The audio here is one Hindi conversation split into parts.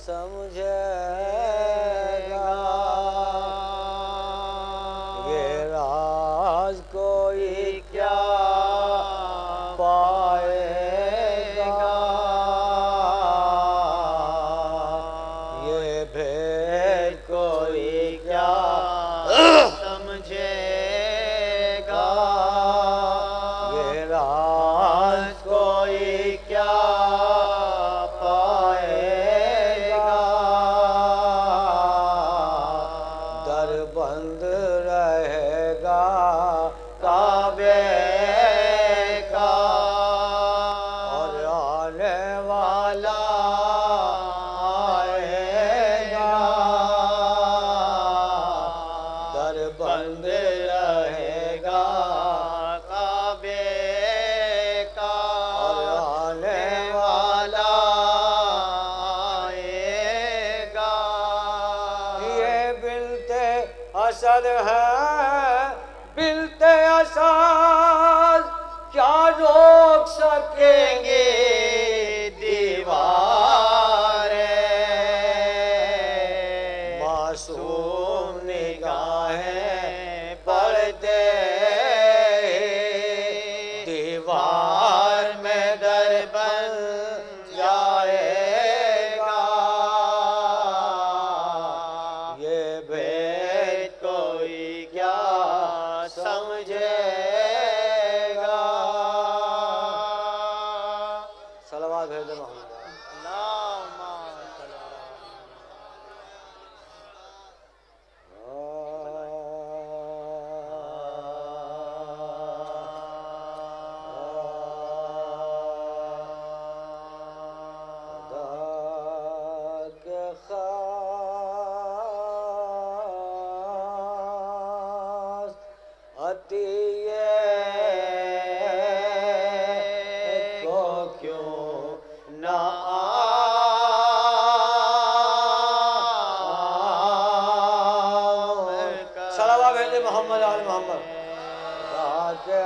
समझेगा ये राज कोई क्या पाएगा, ये भेद कोई क्या समझेगा, ये राज कोई क्या पाएगा। दर बंद रहेगा काबे का और आने वाला आएगा। दर बंद रहेगा काबे का और आने वाला आएगा। ये बिलते असद है, बिलते असद क्या रोक सकेंगे दीवारें। मासूम निगाहें पड़ते दीवार में दर बन जाएगा। ये भेद कोई क्या समझेगा। सलावत भेज दे मोहम्मद। को क्यों ना सलावा भेजे मोहम्मद आल मोहम्मद के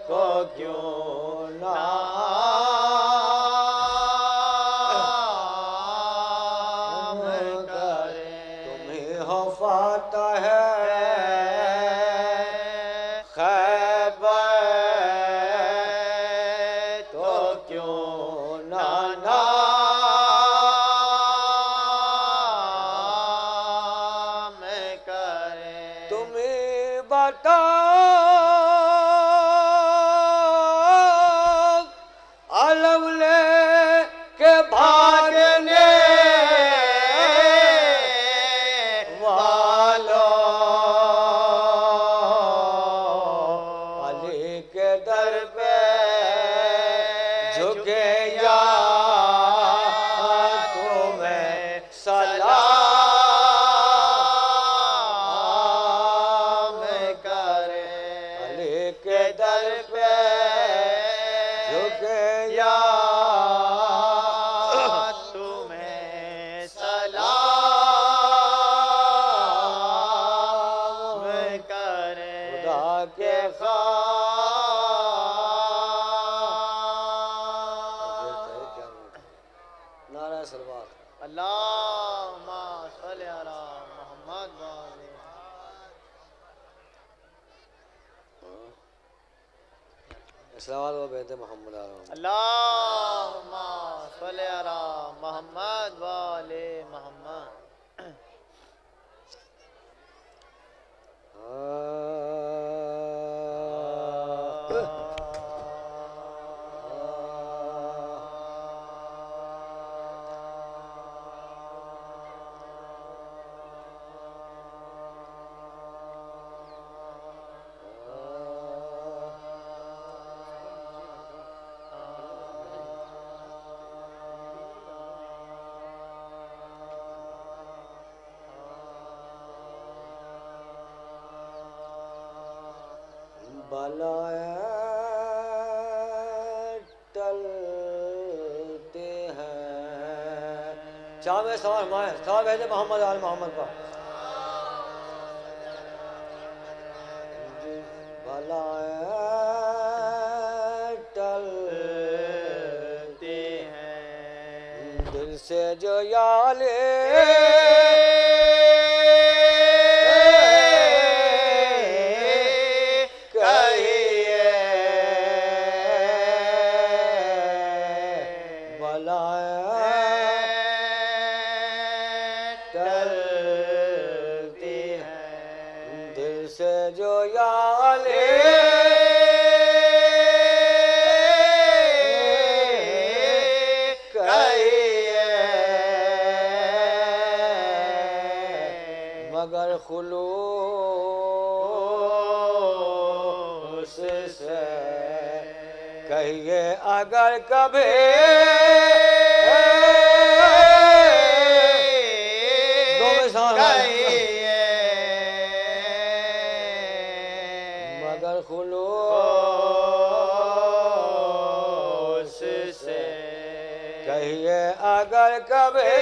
को क्यों ना फाता है खैबर तो क्यों ना नाम करें। तुम्हें बताओ अलम ले के भागने झुके या तुम्हें सलाम करें। अली के दर पे झुके या तुम्हें सलाम करें। खुदा के अल्लाहुम्मा सल्ली अला मुहम्मद वाले। सलावत व बेहते मोहम्मद अल्लाहुम्मा सल्ली अला मुहम्मद वाले मोहम्मद। बलाएं टलते हैं। चाह में सवाल भेजे मोहम्मद आल मोहम्मद का। बलाएं दिल से जो याले कहिए बलाएं टलती हैं। दिल से जो याले मगर खुलूस से कहिए अगर कभी मगर खुलूस से कहिए अगर कभी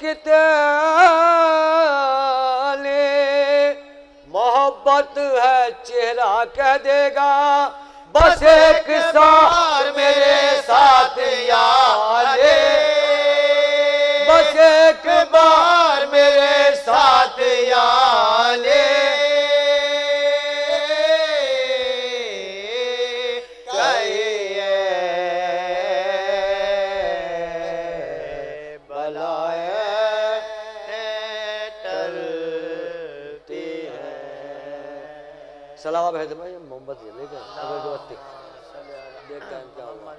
कितने मोहब्बत है चेहरा कह देगा बस एक सार मेरे साथ यार बस एक बार मेरे साथ यार सलावा भेज दे मोहम्मद ये लेकर अगर जो देखते हैं क्या होगा।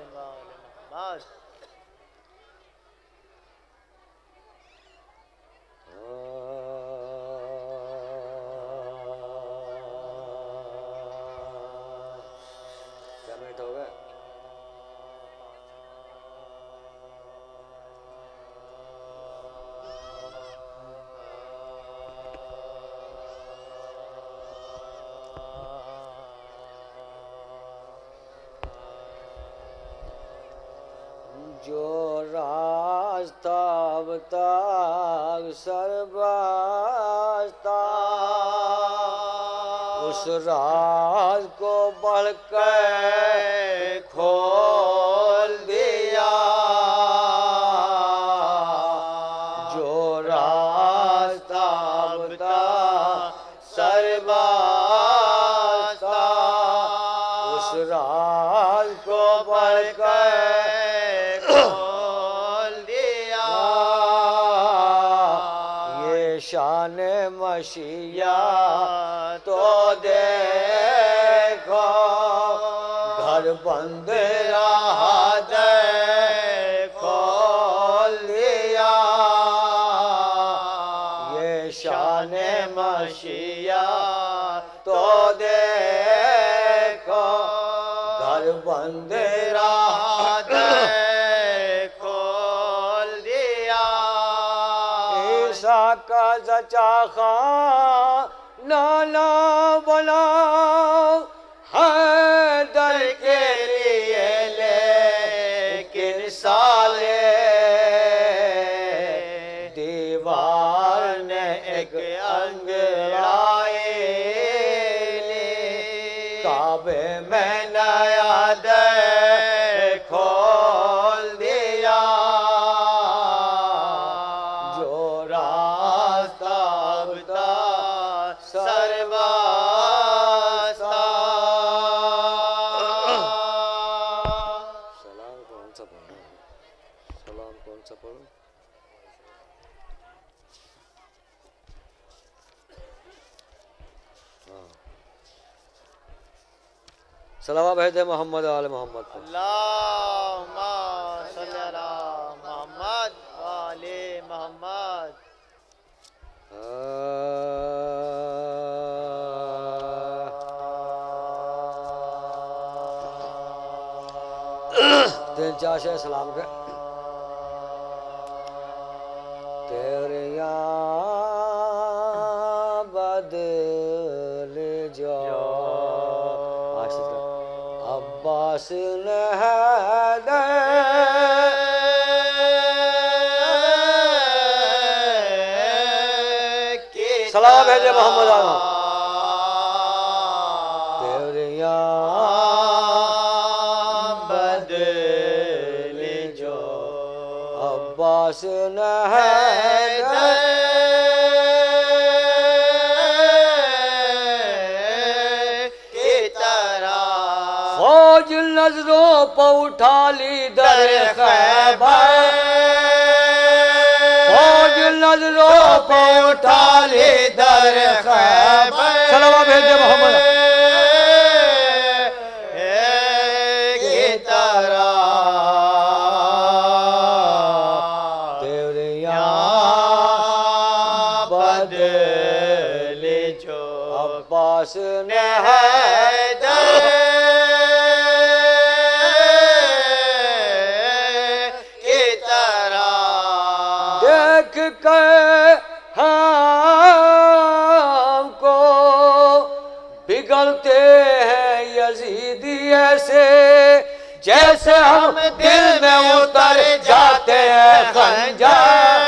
क्या मिनट हो गए? जो रास्ता ताग सरबास्ता उस राज को बढ़कर खोल दिया जो रास्ता सरबास्ता उस राज को बढ़कर शान मशीया तो देखो घर बंद रहा खोल दिया ये शान मशीया तो देखो घर बंद रहा का सचा खा नाना बना है दर के लिए लेकिन साले दीवार ने एक अंगड़ाई काबे में नया दर खोल दिया सलावा भेज दे मोहम्मद आले मोहम्मद को। अल्लाहुम्मा सल्ली अला मोहम्मद वाले मोहम्मद। तीन चार से सलाम के तेरे बदल जाओ अब्बास ने सलाम भेजे मोहम्मद आलम। बदल जो अब्बास ने हैदर की तरह फौज नजरों पर उठा ली दर खैबर फौज नजरों पर उठा ले दर खैबर सलावा भेज दे मोहम्मद की तरह तेरे यहाँ बदल जो अब्बास ने हैदर की तरह देख कर हमको बिगड़ते हैं यजीदी ऐसे जैसे हम दिल में उतर जाते हैं खंजर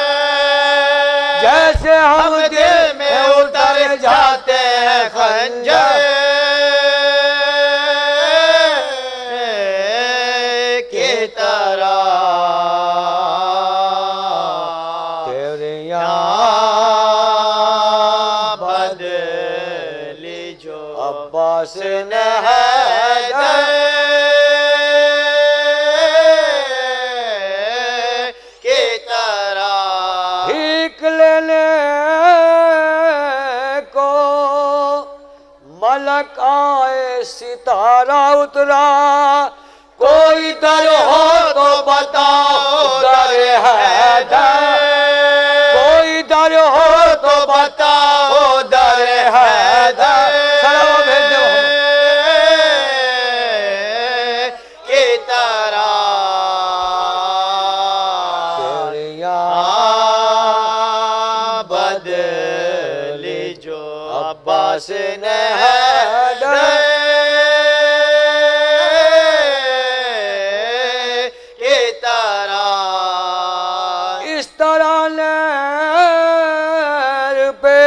जैसे हम दिल में उतर जाते हैं खंजर की तरह तेरे यहाँ बदल जो अब्बास ने हैदर की तरह भीख लेने को मलक आए सितारा उतरा कोई दर हो तो बताओ दर हैदर कोई दर हो तो बताओ दर हैदर सलाम भेज दो की तरह तेरे यहाँ बदल जो अब्बास ने हैदर की तरह इस तरह नहर पे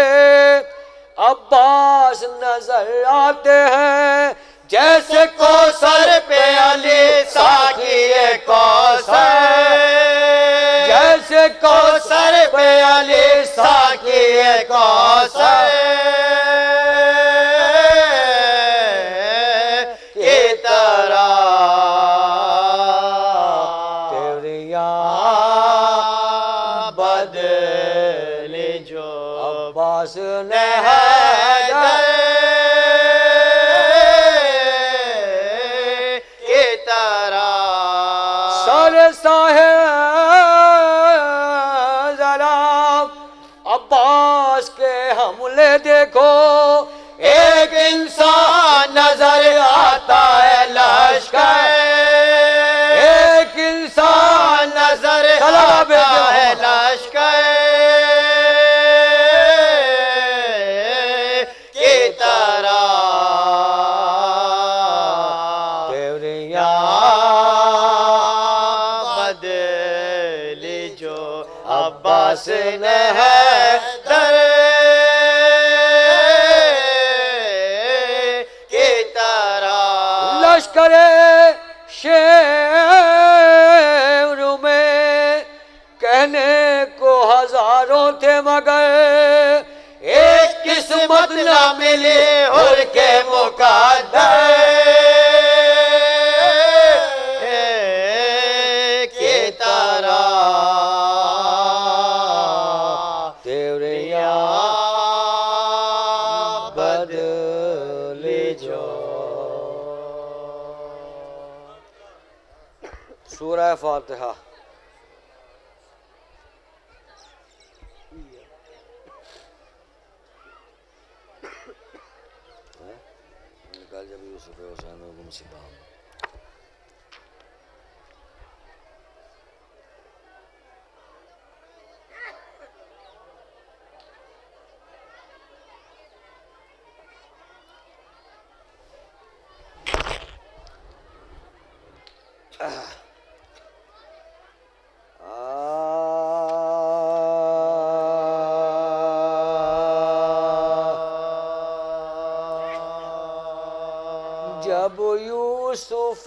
अब्बास नजर आते हैं जैसे कौसर पे अली साकी कौसर जैसे कौसर पे अली साकी कौसर की तरह तेरे यहाँ बदल जो अब्बास ने हैदर की तरह सारे साहेब जरा अब्बास के हमले देखो एक इंसान नजर आता है लश्कर एक इंसान नजर सलाम आता भेजो। है लश्कर की तरह तेरे यहाँ बदल जो अब्बास ने हैदर की तरह लश्कर शेर में कहने को हजारों थे मगर एक किस्मत न मिली हुर के मुकद्दर की तरह तेरे यहाँ बदल जो सूरह फातिहा निकाल जब यूसुफ हुसैन गुमसिबा जब यूं यूसुफ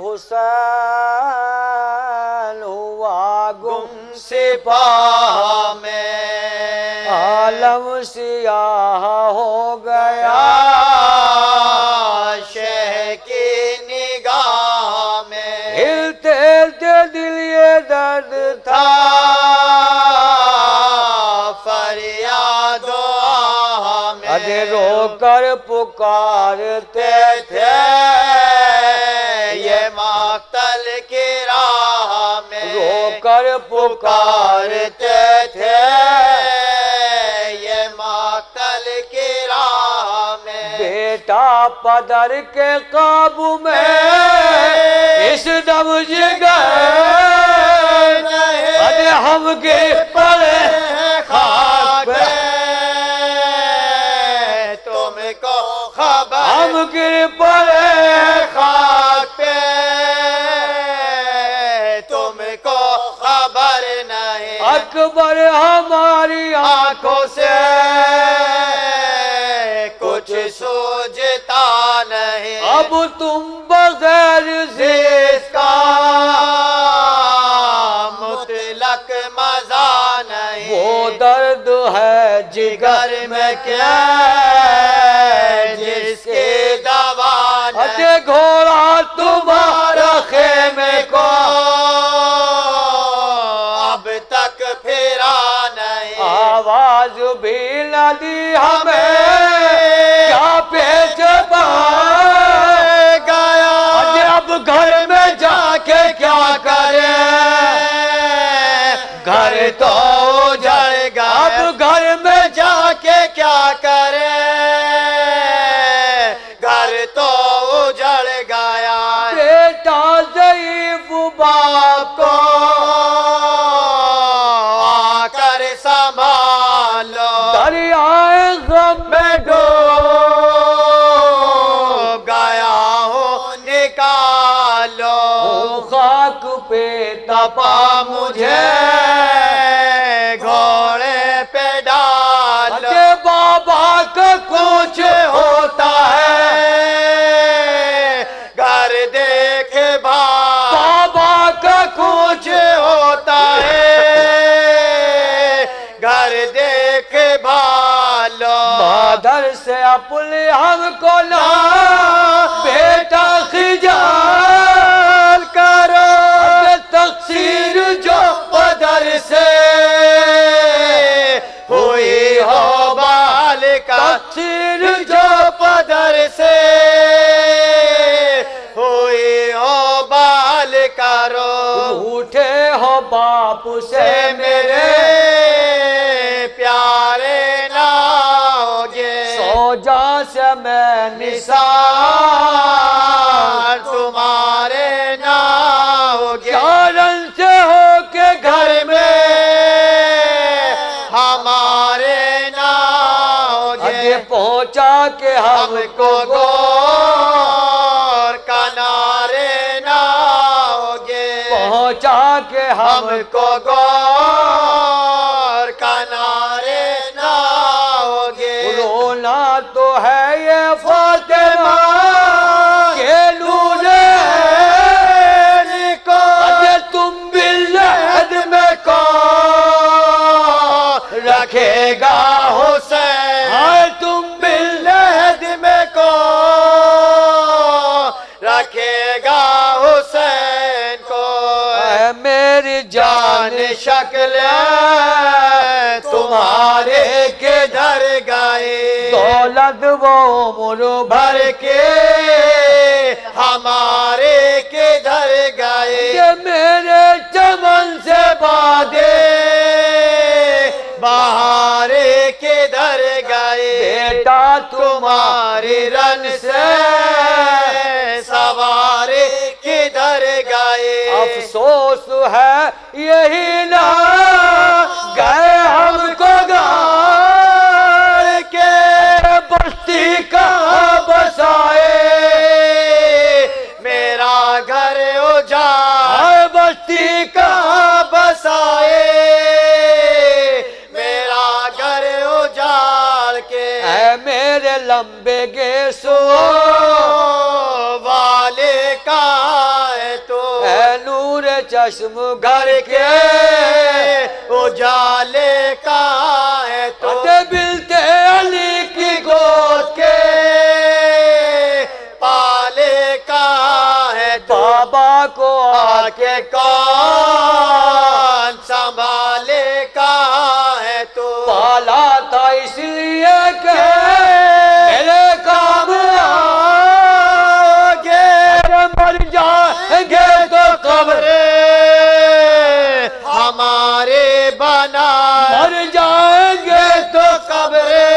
हुसैन हुआ गुम सिपाह में आलम सियाह हो गया शह की निगाह में हिलते हिलते दिल ये दर्द था फरियादो में अरे रोकर पुकारते थे ये मक्तल की राह में रोकर पुकारते थे ये मक्तल की राह में बेटा पदर के काबू में इस दम जिगर अरे हम गिर पड़े खाक पे तुमको खबर हम गिर पड़े खाक पे तुमको खबर नहीं अकबर हमारी आंखों से कुछ सूझता नहीं अब तुम बगैर जिसका मुतलक मजा नहीं वो दर्द है जिगर में क्या जिसके दवा अरे घोड़ा तुम्हारा खेमे को अब तक फिरा नहीं आवाज भी न दी हमें क्या पेच गया अरे अब घर में जाके क्या करें घर तो उजड़ गया अब घर में जाके क्या करे घर तो उजड़ गया बेटा ज़ईफ़ बाप को आकर संभालो दरियाए गम में डूब गया हो निकालो खाक पे तपा मुझे घोड़े पे डालो अरे बाबा का कुछ होता है घर देख बाबा का कुछ होता है घर देख भालो मादर से अपने हमको ना बेटा खिजाल करो अरे तकसीर जो बदर से हुई हो बाल का तकसीर जो पदर से हुई हो बाल करो उठे हो बाप से मेरे प्यारे नाओगे सोजा से मैं निसार तुम्हारे नाओगे चारण से हो के घर में हमारे नाओगे आगे पहुंचा के हमको गौर किनारे नाओगे पहुंचा के हमको गौर किनारे नाओगे रोना तो है ये फातिमा के लूले को अरे तुम बिल्लहद में कौन रखेगा हुसैन हाय तुम लहद में को रखेगा हुसैन को है मेरी जान शक्ल तुम्हारे के धर गए दौलत वो उम्र भर के हमारे के धर गए ये मेरे चमन से बादे बहारे के धर गए बेटा तुम्हारे रन से सवारे किधर गए अफसोस है यही ना गए हमको गाड़ के बस्ती का बसाए मेरा घर उजाड़ हाय बस्ती का बसाए मेरा घर उजाड़ के है मेरे लंबे गेसो वाले चश्म घर के उजाले कहाँ है तो बिलते अली की गोद के पाले कहाँ है तो बाबा को आके कौन संभाले कहाँ है तो पाला था इसलिए के मेरे काम आओगे मर जाएंगे तो कब्रे हमारे बना मर जाएंगे तो कब्रे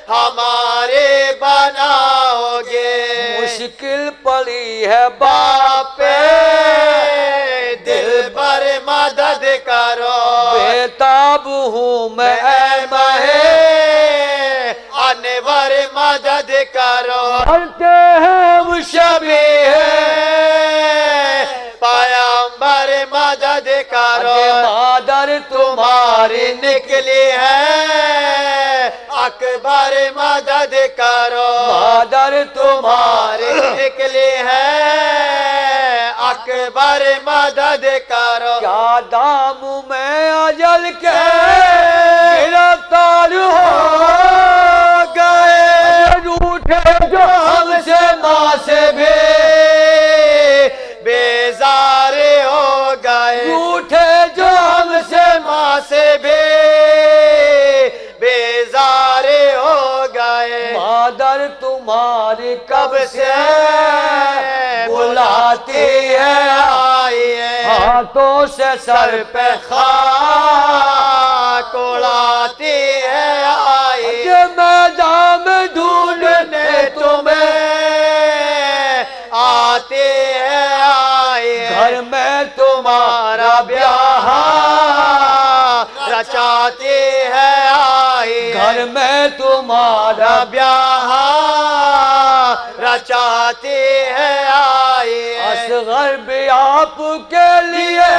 हमारे बनाओगे मुश्किल पड़ी है बाप दिल पर मदद करो बेताब हूँ मैं महे अनवर मदद करो करते हैं वो शबी है पयंबर मदद करो मादर तुम्हारी निकली है अकबर मदद करो मादर तुम्हारी निकली है अकबर मदद करो क्या दाम में अजल के गिरफ्तार हो गए रूठे जो हमसे माँ से भी बेजार हो गए रूठे जो हमसे माँ से भी बेजार हो गए मादर तुम्हारी कब से बुलाती है आई है हाथों से सर पे खाक उड़ाती है आई ये मैदान में ढूंढने तुम्हें आती है आई घर में तुम्हारा ब्याह रचाती है आई घर में तुम्हारा ब्याह रचाती है आई असगर भी आपके लिए